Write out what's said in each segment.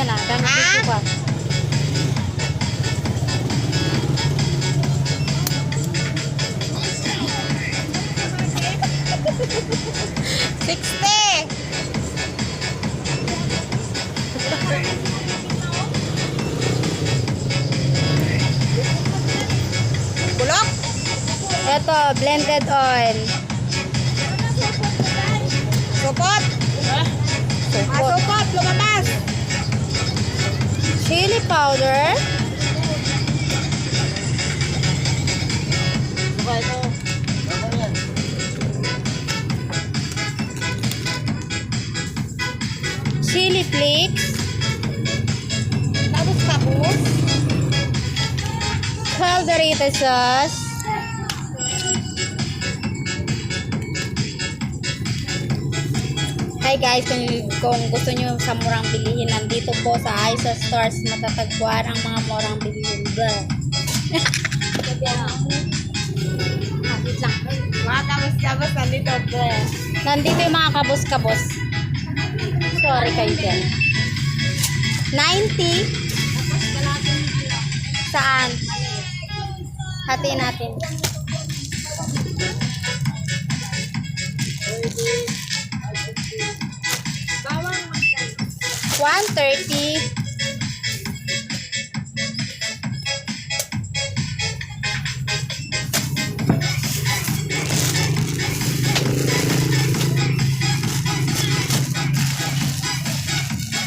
na. Gano'n dito ka. Bulok. Ito, blended oil. Supot. Supot. Supot. Lumabas. Chili powder. Chili flakes. Tapos. Calderita sauce. Hi guys, kung gusto nyo sa murang bilihin, nandito po sa Aisa Stores matatagpuan ang mga murang bilihin. Tapos nandito. Nandito yung mga kabos-kabos. Sorry kayo dyan. 90. Saan? Hati natin. 130.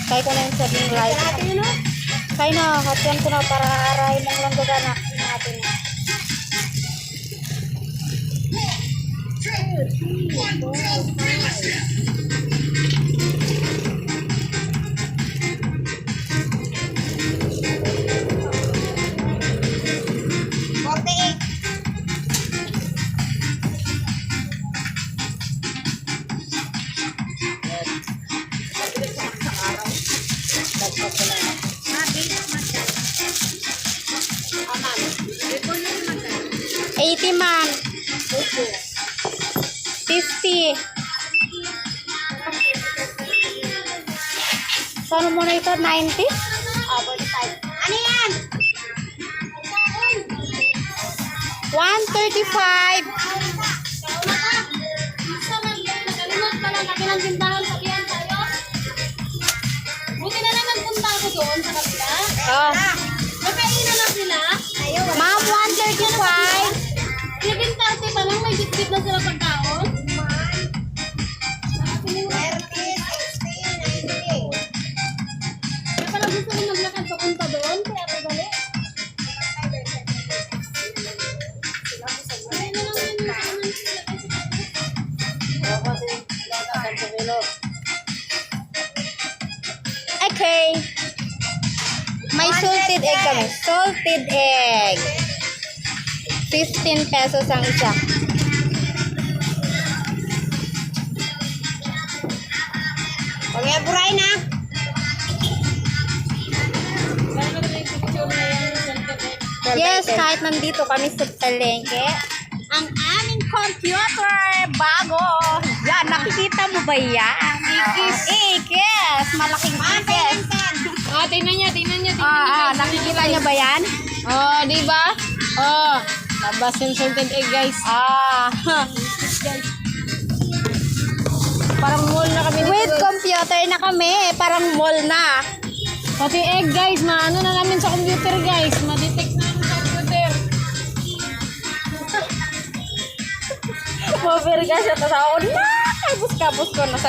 Kaya ko na yung sabing light. Kaya na, hatian ko na para arahin ng langgana natin. Man. 50. Saan mo na ito? 90? Ano yan? 135. Buti na lang nagpunta ako doon sa kapila. Oh. Nakainan na sila. Ma'am, 135. 11:30 pa lang, may bitbit na sila pagkaon. 30, 60, 90. Kaya pala gusto ko maglakad papunta doon, kaya ako dali. Okay. May salted egg kami. Salted egg. 15 pesos ang isa. Okay, buray na. Yes, kahit nandito kami sa palengke, ang aming computer bago. Yan, nakikita mo ba yan? Ikis. Malaking ikis. Tingnan niya. Nakikita niya ba yan? Oh, di ba? Oh, labas yung salted egg, guys. Parang mall na kami With computer na kami, parang mall na. Pati egg, guys. Maano na namin sa computer, guys. Ma-detect namin sa computer. Mover ka siya, tapos ako, kabus ko na sa